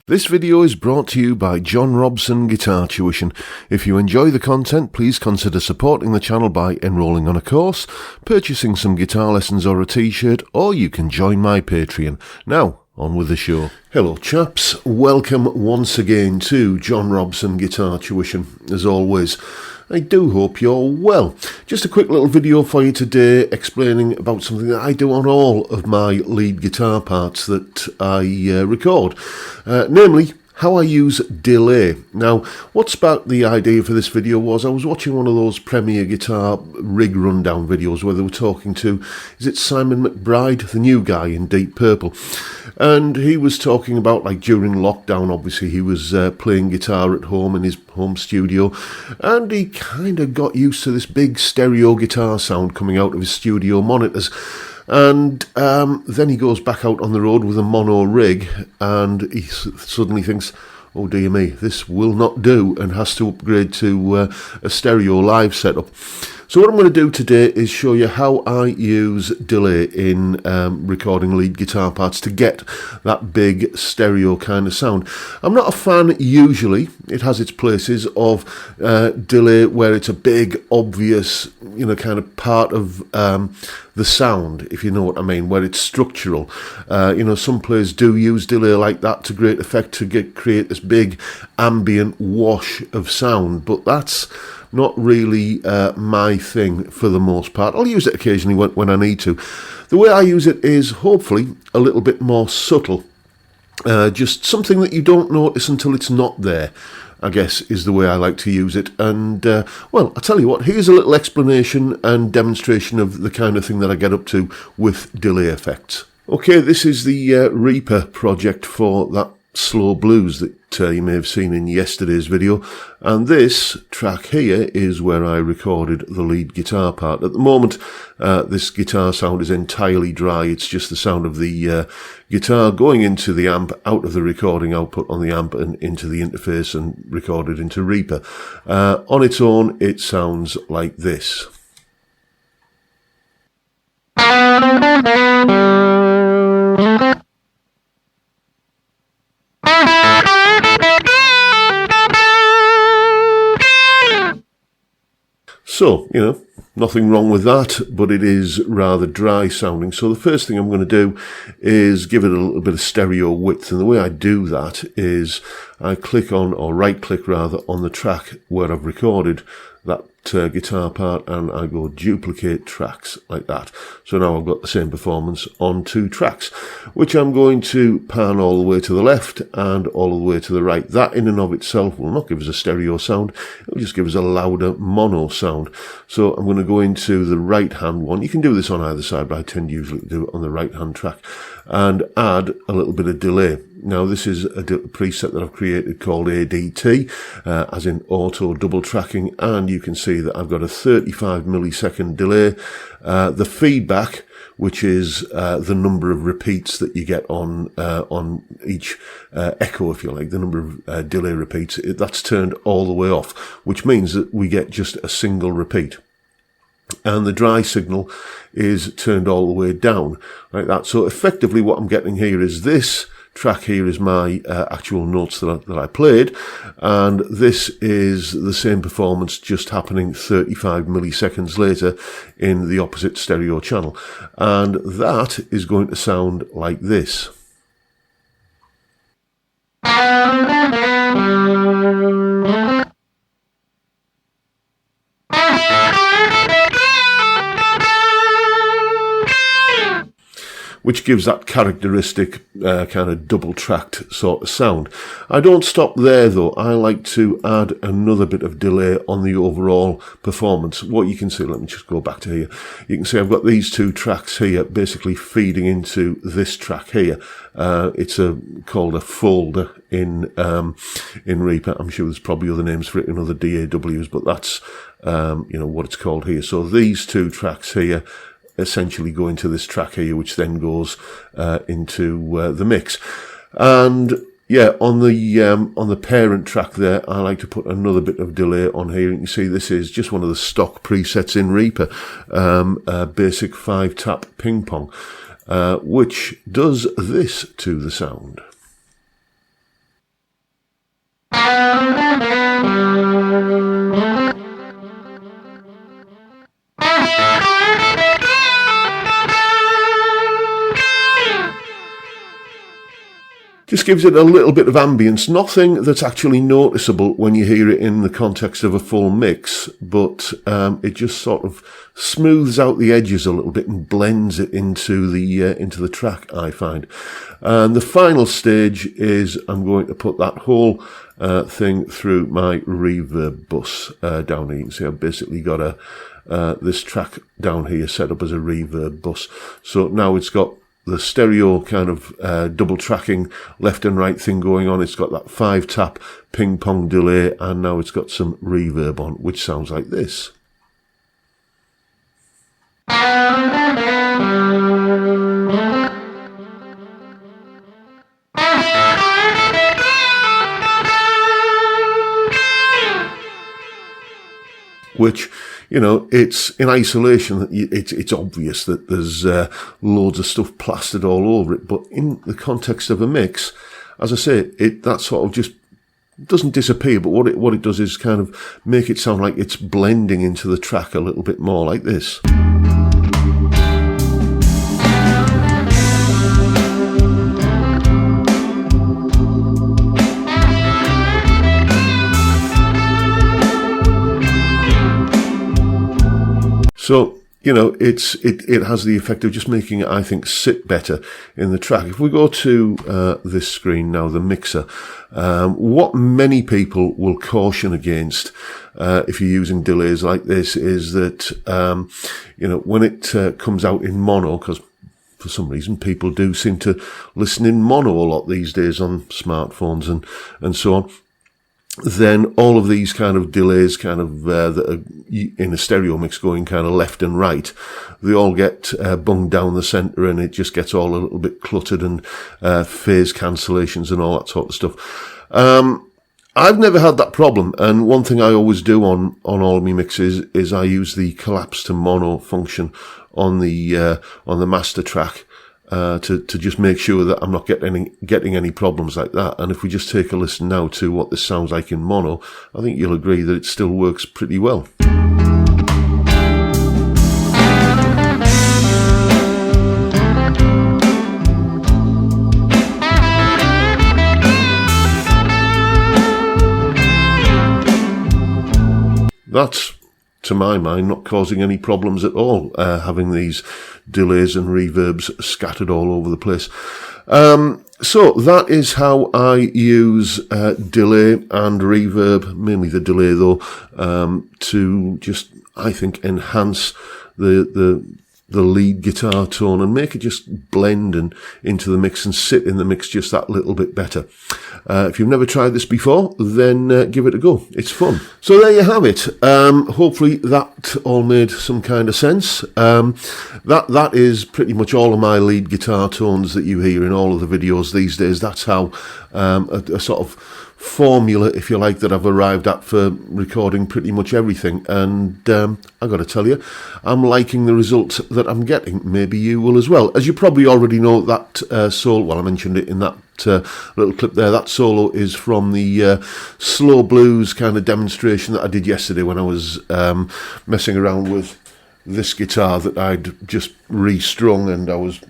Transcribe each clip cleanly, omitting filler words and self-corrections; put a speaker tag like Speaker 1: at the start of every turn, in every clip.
Speaker 1: This video is brought to you by John Robson Guitar Tuition. If you enjoy the content, please consider supporting the channel by enrolling on a course, purchasing some guitar lessons or a t-shirt, or you can join my Patreon. Now, on with the show. Hello chaps, welcome once again to John Robson Guitar Tuition. As always, I do hope you're well. Just a quick little video for you today explaining about something that I do on all of my lead guitar parts that I record. Namely, how I use delay. Now, what sparked the idea for this video was I was watching one of those Premier Guitar rig rundown videos where they were talking to, is it Simon McBride, the new guy in Deep Purple? And he was talking about, like, during lockdown, obviously, he was playing guitar at home in his home studio, and he kind of got used to this big stereo guitar sound coming out of his studio monitors. And then he goes back out on the road with a mono rig, and he suddenly thinks, oh dear me, this will not do, and has to upgrade to a stereo live setup. So what I'm going to do today is show you how I use delay in recording lead guitar parts to get that big stereo kind of sound. I'm not a fan usually, it has its places, of delay where it's a big, obvious, you know, kind of part of the sound, if you know what I mean, where it's structural. You know, some players do use delay like that to great effect to create this big ambient wash of sound, but that's not really my thing for the most part. I'll use it occasionally when I need to. The way I use it is hopefully a little bit more subtle. Just something that you don't notice until it's not there, I guess, is the way I like to use it. And, well, I'll tell you what, here's a little explanation and demonstration of the kind of thing that I get up to with delay effects. Okay, this is the Reaper project for that slow blues that you may have seen in yesterday's video, and this track here is where I recorded the lead guitar part. At the moment, this guitar sound is entirely dry. It's just the sound of the guitar going into the amp, out of the recording output on the amp and into the interface and recorded into Reaper. On its own, it sounds like this. So, you know, nothing wrong with that, but it is rather dry sounding. So the first thing I'm going to do is give it a little bit of stereo width. And the way I do that is I click on, or right click rather, on the track where I've recorded that guitar part, and I go duplicate tracks like that. So now I've got the same performance on two tracks, which I'm going to pan all the way to the left and all the way to the right. That in and of itself will not give us a stereo sound, it'll just give us a louder mono sound. So I'm going to go into the right hand one. You can do this on either side, but I tend usually to do it on the right hand track, and add a little bit of delay. Now this is a preset that I've created called ADT, as in auto double tracking, and you can see that I've got a 35 millisecond delay. The feedback, which is the number of repeats that you get on each echo, if you like, the number of delay repeats, that's turned all the way off, which means that we get just a single repeat. And the dry signal is turned all the way down, like that. So effectively what I'm getting here is this track here is my actual notes that I played, and this is the same performance just happening 35 milliseconds later in the opposite stereo channel, and that is going to sound like this. Which gives that characteristic kind of double-tracked sort of sound. I don't stop there though. I like to add another bit of delay on the overall performance. What you can see, let me just go back to here. You can see I've got these two tracks here basically feeding into this track here. It's called a folder in Reaper. I'm sure there's probably other names for it in other DAWs, but that's you know what it's called here. So these two tracks here essentially go into this track here, which then goes into the mix. And yeah, on the parent track there, I like to put another bit of delay on here. You can see this is just one of the stock presets in Reaper, basic 5-tap ping pong, which does this to the sound. gives it a little bit of ambience, nothing that's actually noticeable when you hear it in the context of a full mix, but it just sort of smooths out the edges a little bit and blends it into the track, I find. And the final stage is I'm going to put that whole thing through my reverb bus down here. You can see I've basically got this track down here set up as a reverb bus. So now it's got the stereo kind of double tracking left and right thing going on. It's got that 5-tap ping pong delay, and now it's got some reverb on, which sounds like this. Which, you know, it's in isolation, it's obvious that there's loads of stuff plastered all over it, but in the context of a mix, as I say, that sort of just doesn't disappear, but what it does is kind of make it sound like it's blending into the track a little bit more, like this. So, you know, it has the effect of just making it, I think, sit better in the track. If we go to this screen now, the mixer, what many people will caution against if you're using delays like this is that, you know, when it comes out in mono, because for some reason people do seem to listen in mono a lot these days on smartphones and so on, then all of these kind of delays that are in a stereo mix going kind of left and right, they all get bunged down the centre, and it just gets all a little bit cluttered, and phase cancellations and all that sort of stuff. I've never had that problem, and one thing I always do on all of my mixes is I use the collapse to mono function on the master track. To just make sure that I'm not getting any problems like that. And if we just take a listen now to what this sounds like in mono, I think you'll agree that it still works pretty well. That's, to my mind, not causing any problems at all, having these delays and reverbs scattered all over the place. So that is how I use delay and reverb, mainly the delay though, to just, I think, enhance the lead guitar tone and make it just blend and into the mix and sit in the mix just that little bit better. If you've never tried this before, then give it a go. It's fun. So there you have it. Hopefully that all made some kind of sense. That is pretty much all of my lead guitar tones that you hear in all of the videos these days. That's how a sort of formula, if you like, that I've arrived at for recording pretty much everything. And I've got to tell you, I'm liking the results that I'm getting. Maybe you will as well. As you probably already know, that solo, well, I mentioned it in that little clip there, that solo is from the slow blues kind of demonstration that I did yesterday when I was messing around with this guitar that I'd just restrung, and I was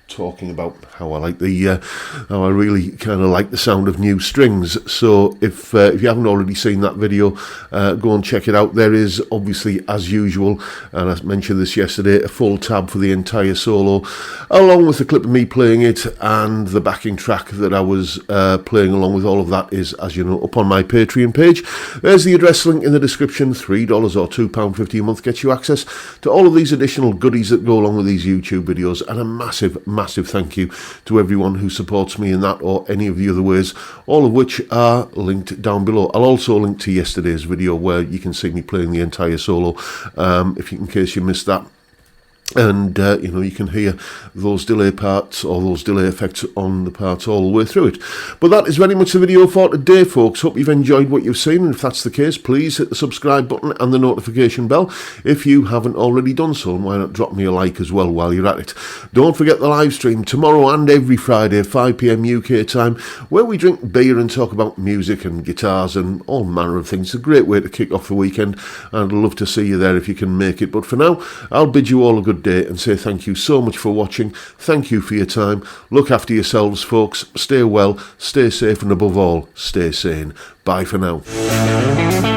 Speaker 1: talking about how I like how I really kind of like the sound of new strings. So if you haven't already seen that video, go and check it out. There is obviously, as usual, and I mentioned this yesterday, a full tab for the entire solo, along with the clip of me playing it and the backing track that I was playing along with. All of that is, as you know, up on my Patreon page. There's the address link in the description. $3 or £2.50 a month gets you access to all of these additional goodies that go along with these YouTube videos, and a massive thank you to everyone who supports me in that or any of the other ways, all of which are linked down below. I'll also link to yesterday's video where you can see me playing the entire solo, in case you missed that. And, you know, you can hear those delay parts or those delay effects on the parts all the way through it. But that is very much the video for today, folks. Hope you've enjoyed what you've seen. And if that's the case, please hit the subscribe button and the notification bell if you haven't already done so. And why not drop me a like as well while you're at it. Don't forget the live stream tomorrow and every Friday, 5 p.m. UK time, where we drink beer and talk about music and guitars and all manner of things. It's a great way to kick off the weekend, and I'd love to see you there if you can make it. But for now, I'll bid you all a good good day and say thank you so much for watching. Thank you for your time. Look after yourselves, folks. Stay well, stay safe, and above all, stay sane. Bye for now.